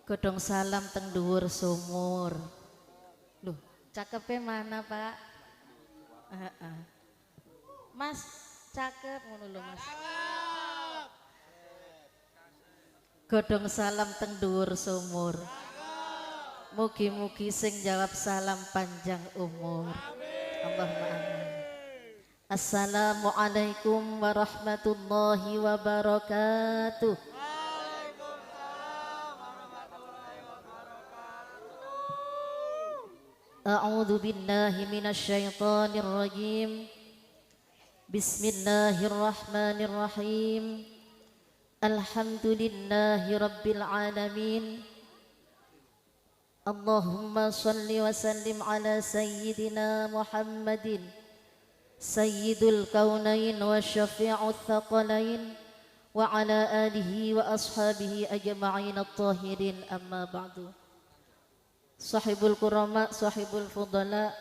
Godhong salam teng dhuwur sumur. Loh, cakepe mana, Pak? Heeh. Mas, cakep ngono lho, Mas. Godhong salam teng dhuwur sumur. Mugi-mugi sing jawab salam panjang umur. Allahumma amin. Assalamualaikum warahmatullahi wabarakatuh. A'udzu billahi minasy syaithanir rajim. Bismillahirrahmanirrahim. Alhamdulillahi rabbil alamin. Allahumma shalli wa sallim ala sayyidina Muhammadin sayyidul kaunain wa syafi'ut thaqalain wa ala alihi wa ashabihi ajma'in at-tahirin, amma ba'du. Sahibul kurama, sahibul fudala,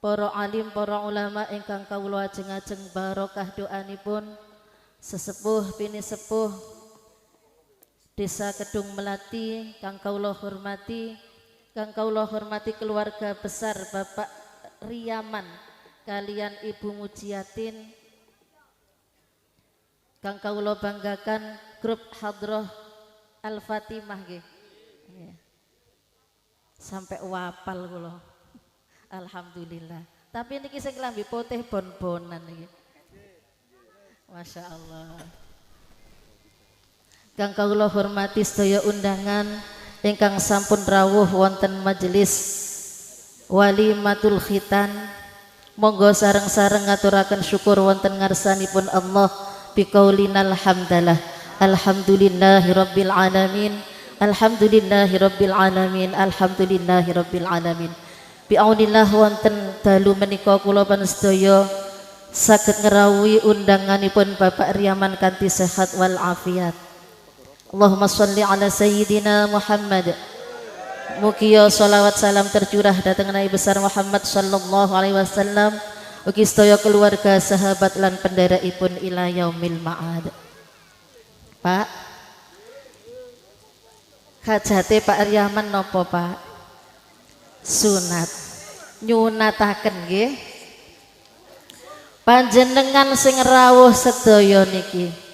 para alim, para ulama ingkang kawula ajeng-ajeng barokah doanipun sesepuh bini sepuh Desa Kedung Melati kang kawula hormati, keluarga besar Bapak Riyaman kalian Ibu Mujiatin kang kawula banggakan, grup Hadroh Al-Fatimah nggih. Sampai wapal kula. Alhamdulillah. Tapi niki sing klambi putih bon-bonan niki. Masya Allah. Kang kawula hormati sedaya undangan ingkang sampun rawuh wonten majelis walimatul khitan. Monggo sareng-sareng ngaturaken syukur wonten ngarsanipun Allah biqaulinal hamdalah. Alhamdulillahirabbil alamin. Alhamdulillahirabbil alamin. Alhamdulillahirabbil alamin. Bi'aunillah wonten dalu menika kula pansedaya saged ngerawuhi undanganipun Bapak Riyaman kanthi sehat wal afiat. Allahumma sholli ala sayyidina Muhammad. Mugi sholawat salam tercurah dhateng Nabi besar Muhammad sallallahu alaihi wasallam, ugi sedaya keluarga, sahabat lan pendherekaipun ila yaumil ma'ad. Pak, hajate Pak Riyaman napa, Pak? Sunat. Nyunataken nggih. Panjenengan sing rawuh sedaya niki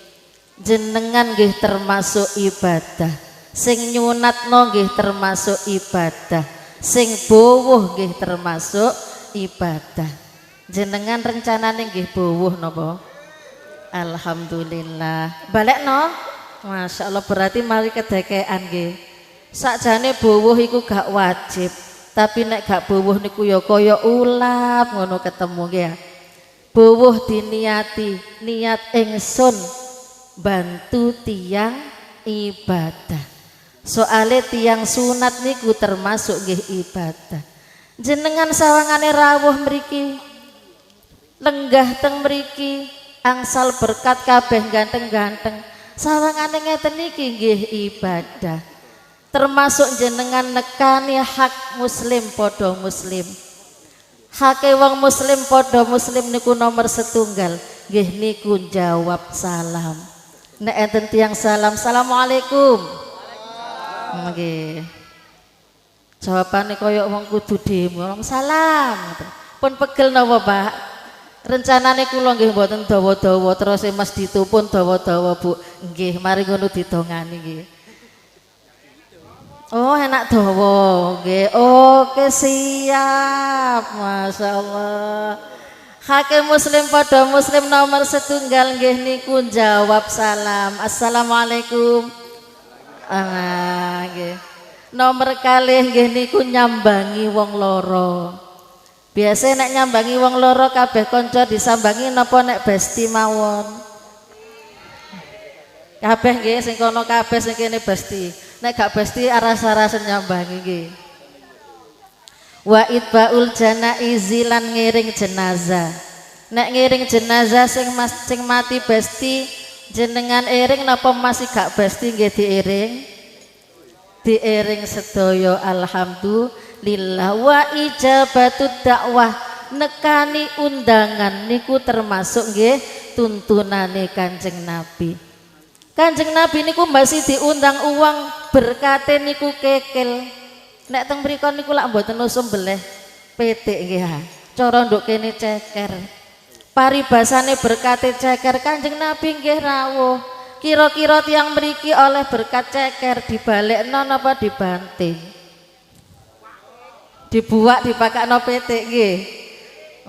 jenengan nggih termasuk ibadah. Sing nyunatno nggih termasuk ibadah. Sing buwuh nggih termasuk ibadah. Jenengan rencanane nggih buwuh napa? Alhamdulillah. Balekno? Masya Allah, berarti mari kedekean nggih. Sakjane buwuh iku gak wajib, tapi nek gak buwuh niku ya kaya ulap ngono ketemu nggih. Buwuh diniati, niat ingsun bantu tiang ibadah. Soale tiang sunat niku termasuk nggih ibadah. Jenengan sawangane rawuh mriki, lenggah teng mriki, angsal berkat kabeh ganteng-ganteng. Sawangane ngeten niki nggih ibadah. Termasuk jenengan nekani hak muslim podo muslim. Hake wong muslim podo muslim niku nomor setunggal. Nggih niku jawab salam. Nek enten tiyang salam, assalamualaikum. Nggih. Jawabane kaya wong kudu demo, salam. Pun pegel napa, Pak? Rencanane kula nggih mboten dawa-dawa, terus Mas Ditu pun dawa-dawa, Bu. Nggih, mari ngono didongani nggih. Oh, enak dawa nggih. Oke, siap. Masya Allah. Hakim muslim pada muslim nomor setunggal nggih niku jawab salam. Assalamualaikum. Nggih. Nomor kalih nggih niku nyambangi wong loro. Biasa nek nyambangi wong loro kabeh kanca disambangi napa nek besti mawon? Kabeh nggih, sing kono kabeh, sing kene besti. Nek gak besti aras-arasen nyambangi nggih. Wa itbaul janaizi lan ngiring jenazah. Nek ngiring jenazah sing mati besti jenengan iring napa masih gak besti nggih diiring? Diiring sedaya alhamdulillah. Wa ijabatud dakwah nekani undangan niku termasuk nggih tuntunane Kanjeng Nabi. Kanjeng Nabi niku masih diundang uang berkate niku kekel. Nek teng mriku niku lak mboten usum beleh petik nggih ha. Cara nduk kene ceker. Paribasane berkate ceker Kanjeng Nabi nggih rawuh. Kira-kira tiyang mriki oleh berkat ceker dibalekno napa dibanting? Dibuak dipakakno petik nggih.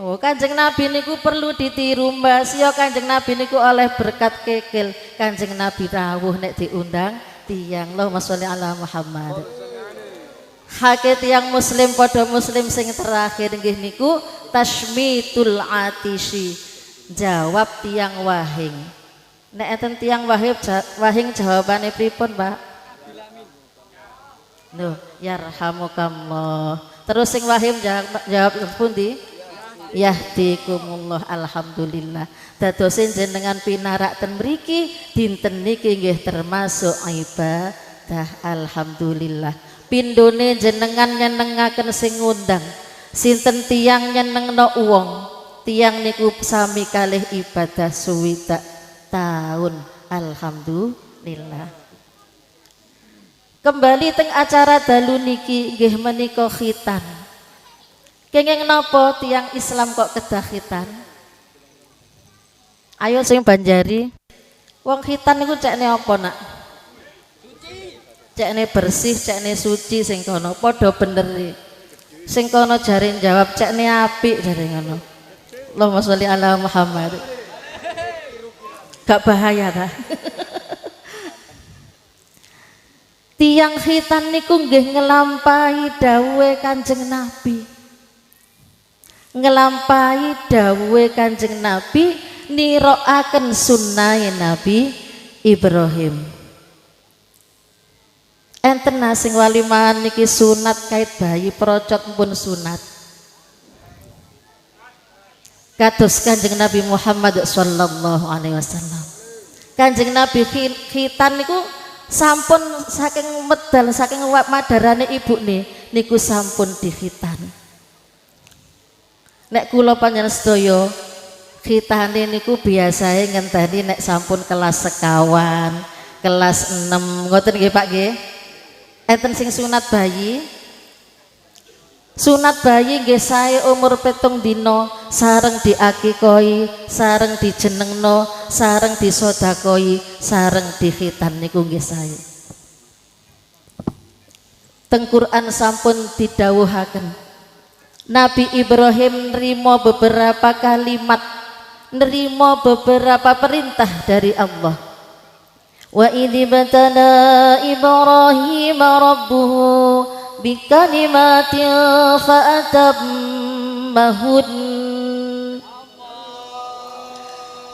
Oh, Kanjeng Nabi niku perlu ditiru Mbak. Sia Kanjeng Nabi niku oleh berkat kekil. Kanjeng Nabi rawuh nek diundang tiyang. Allahumma sholli ala Muhammad. Hake tiyang muslim padha muslim sing terakhir nggih niku tasmitul atisi. Jawab tiyang wahing. Nek enten tiyang wahing jawabane pripun, Pak? Nuh, yarhamukallah. Terus sing wahim jawab pundi? Yahdikumullah, alhamdulillah. Dadosin jenengan pinarak ten mriki dinten niki nggih termasuk ibadah, alhamdulillah. Pindone jenengan nyenengaken sing ngundang. Sinten tiyang nyenengno wong, tiyang niku sami kalih ibadah suwidak tahun, alhamdulillah. Kembali teng acara dalu niki nggih menika khitan. Kenging napa tiang Islam kok kedah khitan? Ayo sing Banjari. Wong khitan niku cekne apa, Nak? Suci. Cekne bersih, cekne suci sing kono padha bener. Sing kono jare jawab cekne apik jare ngono. Allahumma sholli ala Muhammad. Gak bahaya ta? Tiang khitan niku nggih ngelampahi dawuhe Kanjeng Nabi. Ngelampahi dawuhe Kanjeng Nabi nirokaken sunnahe Nabi Ibrahim. Enten sing walimahan niki sunat kait bayi procot pun sunat. Kados Kanjeng Nabi Muhammad sallallahu alaihi wasallam. Kanjeng Nabi khitan niku sampun saking medal saking madarane ibune niku sampun dikhitan. Nek kula panjenengan sedaya khitane niku biasae ngenteni nek sampun kelas sekawan, kelas 6 ngoten nggih Pak nggih. Enten sing sunat bayi. Sunat bayi nggih sae umur 7 dina sareng diakikoi, sareng dijenengno, sareng disodakoi, sareng dikhitan niku nggih sae. Teng Quran sampun didhawuhaken Nabi Ibrahim nerima beberapa kalimat, nerima beberapa perintah dari Allah. Wa idh batala Ibrahim rabbuhu bikalimatin fa'atammahun.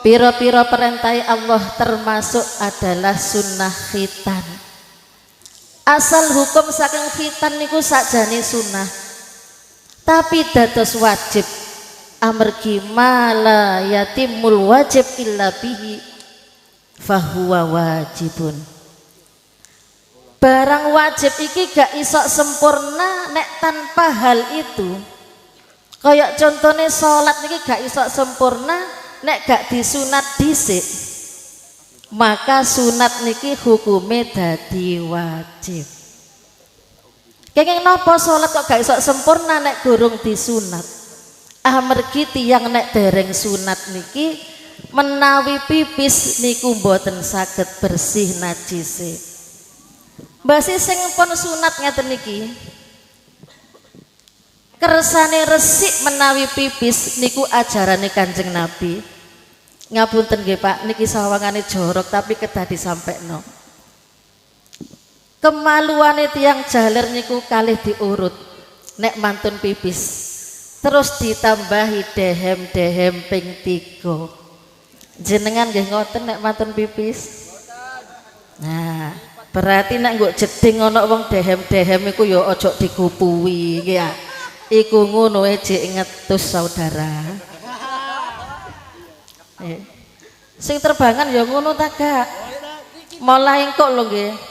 Pira-pira perintah Allah termasuk adalah sunnah khitan. Asal hukum saking khitan niku sakjane sunnah. Tapi dados wajib amargi mala yatimul wajib illa bihi fahuwa wajibun. Barang wajib iki gak iso sempurna nek tanpa hal itu. Kayak contohnya sholat niki gak iso sempurna nek gak disunat dhisik. Maka sunat niki hukume dadi wajib. Kenging napa salat kok gak iso sempurna nek durung disunat? Amargi tiyang nek dereng sunat niki menawi pipis niku mboten saged bersih najise. Mbasi sing pun sunat ngeten niki kersane resik menawi pipis niku ajarane Kanjeng Nabi. Ngapunten nggih Pak, niki sawangane jorok tapi kedah disampekno. Kemaluane tiang jaler niku kalih diurut nek mantun pipis terus ditambahi dehem ping 3. Jenengan nggih ngoten nek mantun pipis? Nah, berarti nek nggo jeding ana wong dehem iku ya aja digupuhi nggih ya. Iku ngono jek ngetus saudara. Sing terbangan ya ngono ta Kak. Mulai kok lho nggih.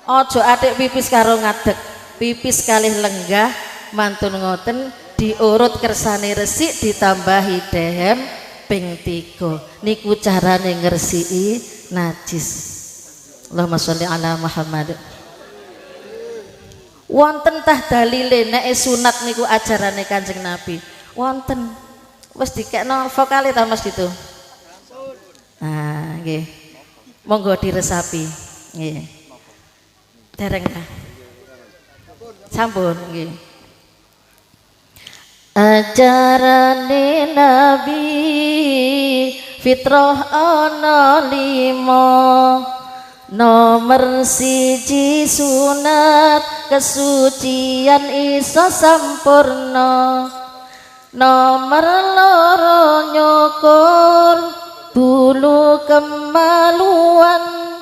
Ojo adik pipis karo ngadeg, pipis kalih lenggah mantun ngoten diurut kersane resik ditambahi dehem ping 3. Niku carane ngresiki najis. Allahumma sholli ala Muhammad. Wonten tah dalile nek sunat niku ajarane Kanjeng Nabi. Wonten. Wis dikekno vokale ta Mas gitu. Nah, nggih. Monggo diresapi. Nggih. Dereng ta. Sampun nggih. Ajarane Nabi fitrah ana 5 nomor 1 sunat kesucian iso sampurna nomor 2 nyukur bulu kemaluan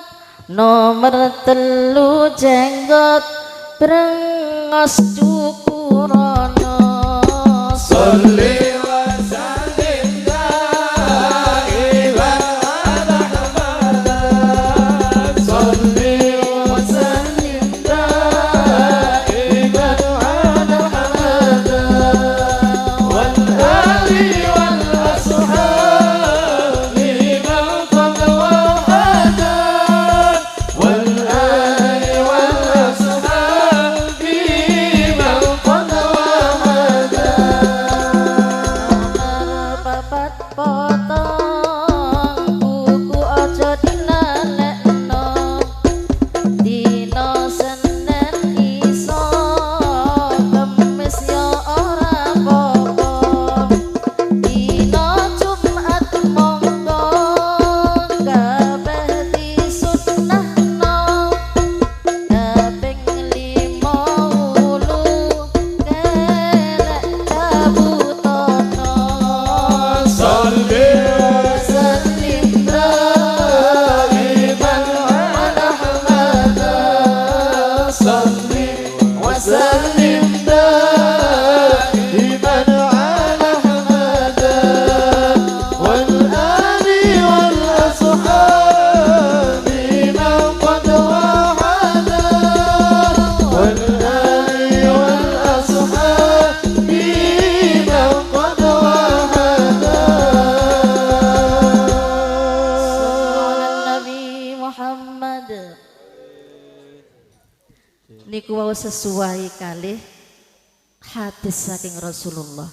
nomor 3 jenggot brengos cukurana Salli wa sallim daiman ala Muhammad Salli wa sallim daiman ala Muhammad wal ali wal ashabi man qad wahada wal ali wal ashabi man qad wahada potong buku aja dinanekno dina Senin iso Kemis ya ora apa-apa dina Jumat monggo kabeh disunnahno kaping 5 ulu kelek kabutono Salli wa sallim daiman ala Muhammad Salli wa sallim daiman ala Muhammad wal ali wal ashabi man qad wahada wal ali wal ashabi man qad wahada Nabi Muhammad niku wau sesuai kalih hadis saking Rasulullah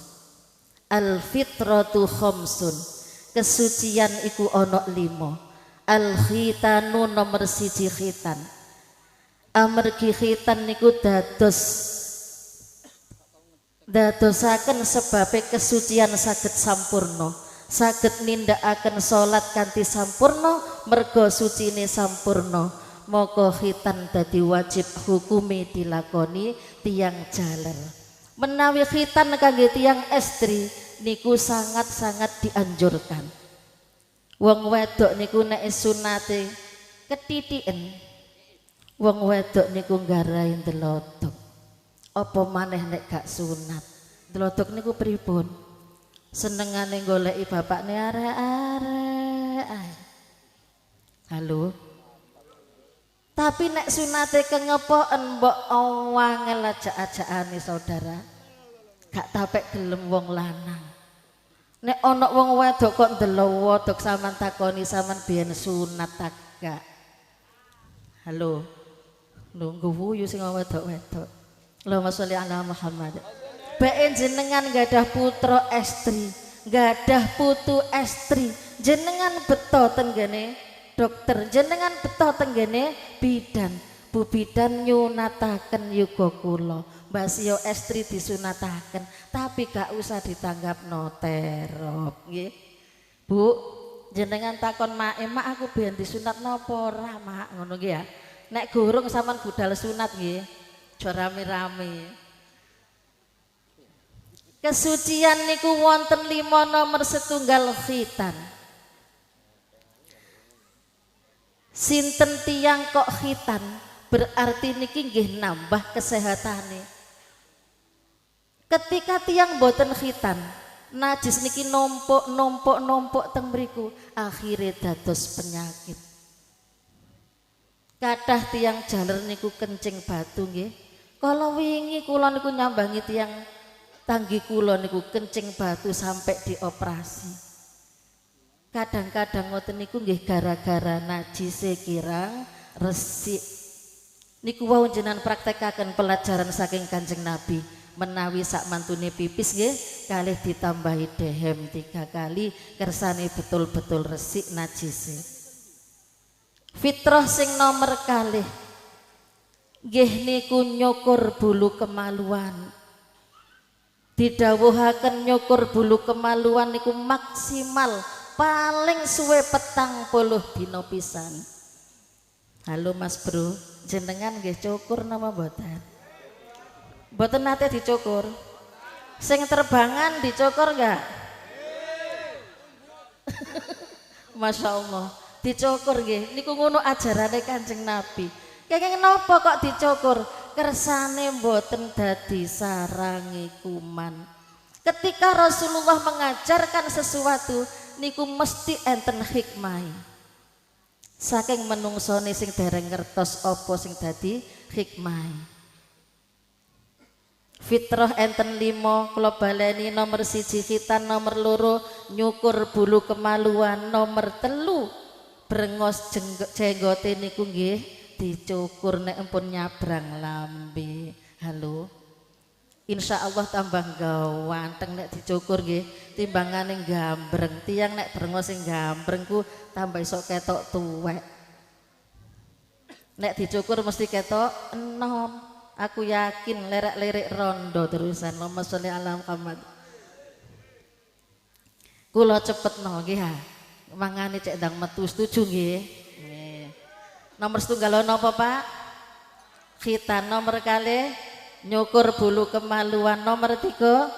al fitratu khamsun kesucian iku ana 5 al khitanu nomor 1 khitan amargi khitan niku dadosaken sebabe kesucian saged sampurna saged nindakaken salat kanthi sampurna merga sucine sampurna maka khitan dadi wajib hukumi dilakoni tiang jaler menawi khitan kangge tiang estri niku sangat-sangat dianjurkan wong wedok niku nek sunate ketitiken wong wedok niku nggarai ndelodok apa maneh nek gak sunat ndelodok niku pripun senengane goleki bapakne arek-arek ae halo tapi nek sunate kengepoken mbok wangel ajak-ajakane saudara gak tapek gelem wong lanang nek ana wong wedok kok ndelodok sampean takoni sampean biyen sunat ta gak halo lho ngguyu sing wedok-wedok Allahumma sholli ala Muhammad bae jenengan gadah putra estri gadah putu estri jenengan beto tenggene dokter jenengan beto tenggene bidan bu bidan nyunataken yuga kula mbasio estri disunataken tapi gak usah ditanggap noterop nggih bu jenengan takon mak mak aku biyen disunat napa ora mak ngono nggih ya nek gurung sampean budal sunat nggih aja rame-rame kesucian niku wonten 5 nomor 1 khitan sinten tiyang kok khitan berarti niki nggih nambah kesehatane ketika tiyang boten khitan najis niki nompok teng mriku akhire dados penyakit kathah tiyang jaler niku kencing batu nggih kala wingi kula niku nyambangi tiyang tanggi kula niku kencing batu sampai dioperasi kadang-kadang ngoten niku nggih gara-gara najise kirang resik Niku wau jenengan praktekaken pelajaran saking Kanjeng Nabi. Menawi sak mantune pipis nggih kalih ditambahi dehem 3 kali kersane betul-betul resik najise. Fitrah sing nomor kalih nggih niku nyukur bulu kemaluan. Didhawuhaken nyukur bulu kemaluan niku maksimal paling suwe 40 dina pisan. Halo Mas Bro, jenengan nggih cukur napa mboten? Mboten nate dicukur. Sing terbangan dicukur enggak? Masya Allah, dicukur nggih. Niku ngono ajarane Kanjeng Nabi. Kenging napa kok dicukur? Kersane mboten dadi sarangi kuman. Ketika Rasulullah mengajarkan sesuatu niku mesti enten hikmah. Saking menungsone sing dereng ngertos apa sing dadi hikmah. Fitrah enten 5 kula baleni. Nomor 1 khitan, nomor 2 nyukur bulu kemaluan, nomor 3 brengos jenggote niku nggih dicukur nek empun nyabrang lambe. Halo, insya Allah tambah gawanteng nek dicukur nggih timbangane gambreng. Tiang nek brengos sing gambreng ku tambah iso ketok tuwek. Nek dicukur mesti ketok enom. Aku yakin lerek-lerek rondo terusan. Allahumma sholli ala Muhammad. Kula cepetno nggih ha. Mangane cek ndang metu setuju nggih. Nggih. Nomor 1 napa Pak? Khitan. Nomor 2 nyukur bulu kemaluan. Nomor 3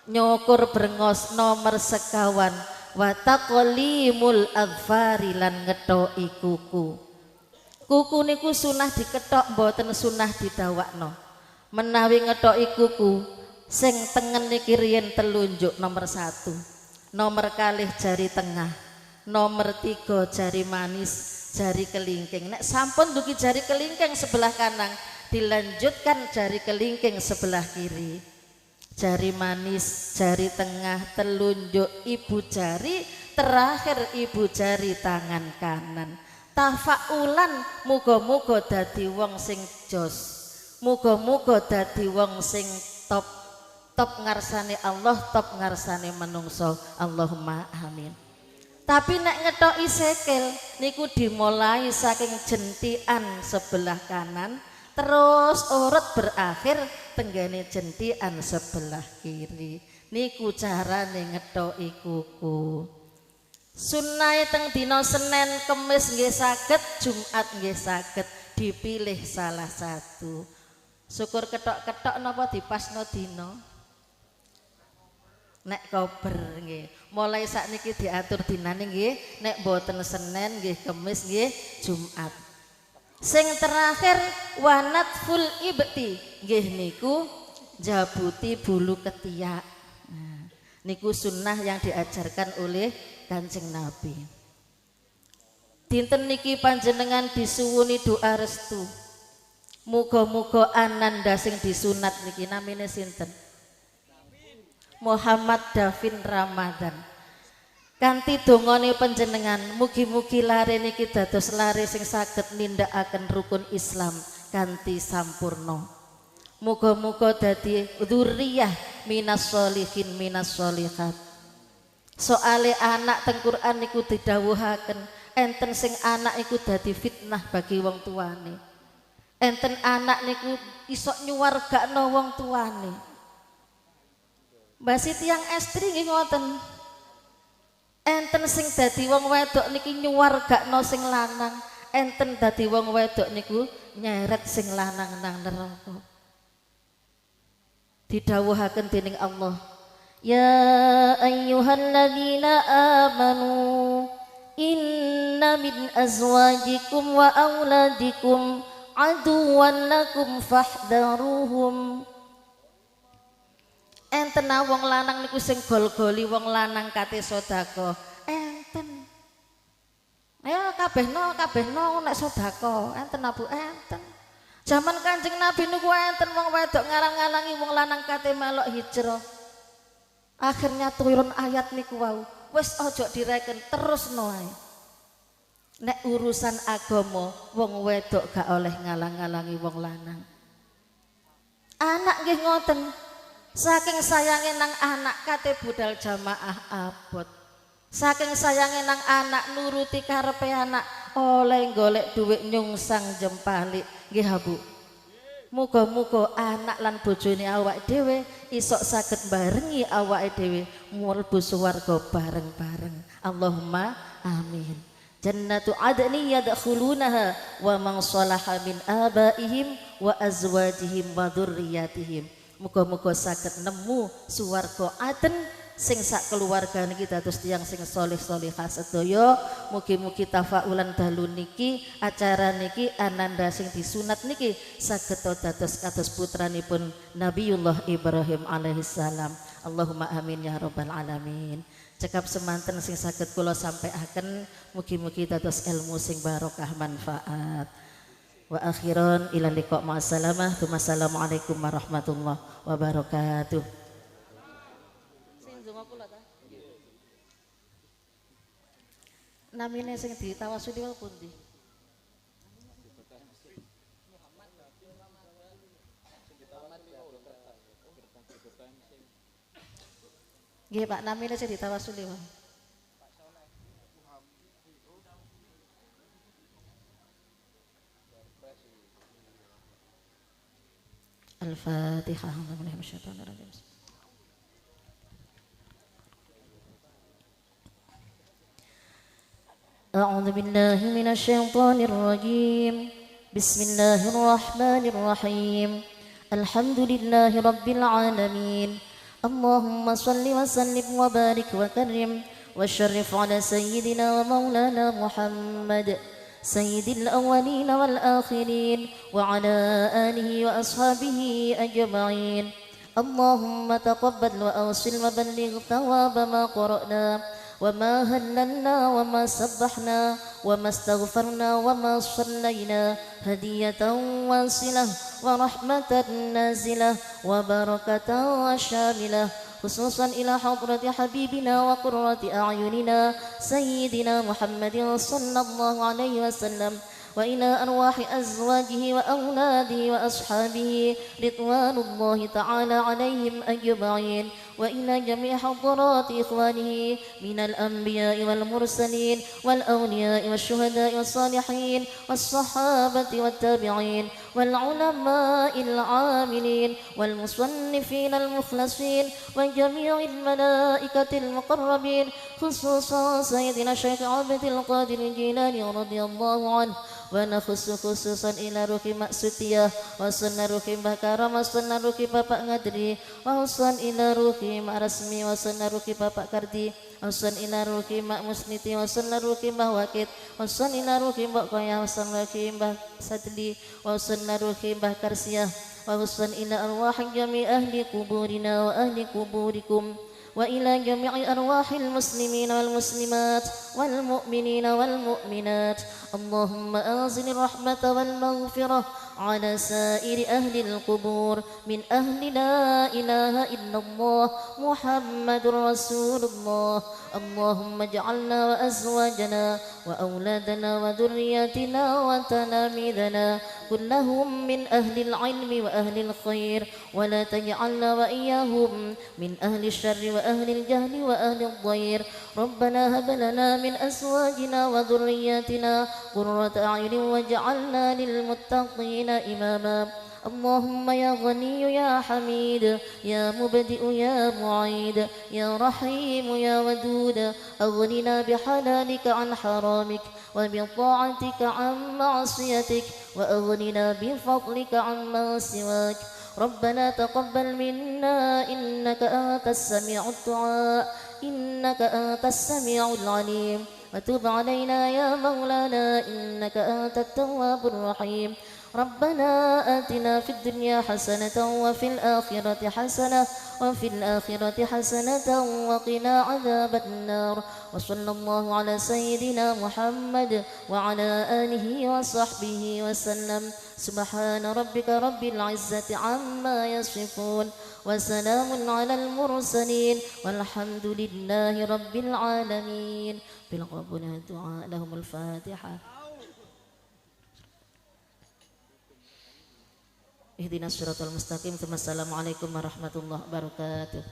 nyukur brengos. Nomor 5 wa taqlimul adfari lan ngethoki kuku. Kuku niku sunah diketok mboten sunah didawakno. Menawi ngethoki kuku sing tengen niki riyen telunjuk nomor 1. Nomor 2 jari tengah. Nomor 3 jari manis, jari kelingking. Nek sampun dugi jari kelingking sebelah kanan, dilanjutkan jari kelingking sebelah kiri. Jari manis, jari tengah, telunjuk, ibu jari, terakhir ibu jari tangan kanan. Tafaulan muga-muga dadi wong sing jos, muga-muga dadi wong sing top ngarsane Allah, top ngarsane menungso. Allahumma amin. Tapi nek ngethoki sikil niku dimulai saking jentikan sebelah kanan terus urut berakhir tenggene jentikan sebelah kiri. Niku carane ngethoki kuku. Sunai teng dina Senin, Kemis nggih saged, Jumat nggih saged, dipilih salah satu. Syukur ketok-ketok napa dipasno dina? Nek kober nggih. Mulai sakniki diatur dinane nggih, nek boten Senin nggih Kemis nggih Jumat. Sing terakhir wanat full ibti nggih niku jabuti bulu ketiak. Nah, niku sunnah yang diajarkan oleh Kanjeng Nabi. Dinten niki panjenengan disuwuni doa restu. Muga-muga ananda sing disunat niki namine sinten? Muhammad Davin Ramadan. Kanthi dongane panjenengan mugi-mugi lare niki dados lare sing saged nindakaken rukun Islam kanthi sampurna. Muga-muga dadi dzurriyyah minas sholihin minas sholihat. Soale anak teng Quran niku didhawuhaken enten sing anak iku dadi fitnah bagi wong tuane. Enten anak niku iso nyuwargakno wong tuane. Mbah Siti yang estri nggih ngoten. Enten sing dadi wong wedok niki nyuwargakno sing lanang, enten dadi wong wedok niku nyeret sing lanang nang neraka. Didhawuhaken dening Allah, ya ayyuhalladzina amanu inna min azwajikum wa auladikum aduwwan lakum fahdharuhum. Enten wong lanang niku sing gol-goli wong lanang kate sedekah. Enten. Ayo kabehno nek sedekah, enten Abu enten. Zaman Kanjeng Nabi niku enten wong wedok ngarang-arangi wong lanang kate melok hijrah. Akhirnya turun ayat niku wau, wis ojo direken terusno ae. nek urusan agama wong wedok gak oleh ngalang-ngalangi wong lanang. Anak nggih ngoten. Saking sayange nang anak kate budal jamaah abot. Saking sayange nang anak nuruti karepe anak oleh golek dhuwit nyungsang jempalik. Nggih ha Bu. Muga-muga anak lan bojone awake dhewe isok saged barengi awake dhewe mlebu swarga bareng-bareng. Allahumma amin. Jannatu adni yadkhulunaha wa man salaha min abaihim wa azwajihim wa dzurriyyatihim. Muga-muga saged nemu swarga aden sing sak keluarga niki dados tiyang sing saleh-salehah sedaya. Mugi-mugi tafaulan dalu niki acara niki ananda sing disunat niki saged dados kados putranipun Nabiullah Ibrahim alaihissalam. Allahumma amin ya rabbal alamin. Cekap semanten sing saged kula sampaiaken mugi-mugi dados ilmu sing barokah manfaat. Wa akhiran ila liqa ma'assalamah. Wassalamualaikum warahmatullahi wabarakatuh. Namine sing ditawasuli wal pundi? Nggih Pak, namine sing ditawasuli wal. Al-Fatihah. أعوذ بالله من الشيطان الرجيم بسم الله الرحمن الرحيم الحمد لله رب العالمين اللهم صل وسلم وبارك وكرم وشرف على سيدنا ومولانا محمد سيد الأولين والآخرين وعلى آله وأصحابه أجمعين اللهم تقبل وأوصل وبلغ ثواب ما قرأنا وما هللنا وما سبحنا وما استغفرنا وما صلينا هدية واصلة ورحمة نازلة وبركة شاملة خصوصا إلى حضرة حبيبنا وقرة أعيننا سيدنا محمد صلى الله عليه وسلم وإلى أرواح أزواجه وأولاده وأصحابه رضوان الله تعالى عليهم أجمعين وإلى جميع حضرات إخوانه من الأنبياء والمرسلين والأولياء والشهداء والصالحين والصحابة والتابعين والعلماء العاملين والمصنفين المخلصين وجميع الملائكة المقربين خصوصا سيدنا الشيخ عبد القادر الجيلاني رضي الله عنه ونخص خصوصا إلى روح مقسوتية وصلنا روح بكرم وصلنا روح Bapak Ngadri وصلنا إلى روح Mak Rasmi وصلنا روح Bapak Kardi وصلنا إلى روح Mak Musniti وصلنا روح Mbah Wakid وصلنا إلى روح Mbak Koya وصلنا روح Mbah Sadli وصلنا روح Mbah Karsiah وصلنا إلى أرواح جميع أهل قبورنا وأهل قبوركم وإلى جميع أرواح المسلمين والمسلمات والمؤمنين والمؤمنات اللهم أنزل الرحمة والمغفرة على سائر أهل القبور من أهل لا إله إلا الله محمد رسول الله اللهم اجعلنا وأزواجنا وأولادنا وذرياتنا وتلاميذنا كلهم من أهل العلم وأهل الخير ولا تجعلنا وإياهم من أهل الشر وأهل الجهل وأهل الضير ربنا هب لنا من أزواجنا وذرياتنا قرة أعين واجعلنا للمتقين إماما اللهم يا غني يا حميد يا مبدئ يا معيد يا رحيم يا ودود أغننا بحلالك عن حرامك وبطاعتك عن معصيتك وأغننا بفضلك عما سواك ربنا تقبل منا إنك أنت السميع الدعاء إنك أنت السميع العليم وتب علينا يا مولانا إنك أنت التواب الرحيم ربنا آتنا في الدنيا حسنة وفي الآخرة حسنة وقنا عذاب النار. وصلى الله على سيدنا محمد وعلى آله وصحبه وسلم. سبحان ربك رب العزة عما يصفون وسلام على المرسلين والحمد لله رب العالمين. بالقبول الدعاء لهم الفاتحة. اهدنا الصراط المستقيم. ثم السلام عليكم ورحمة الله وبركاته.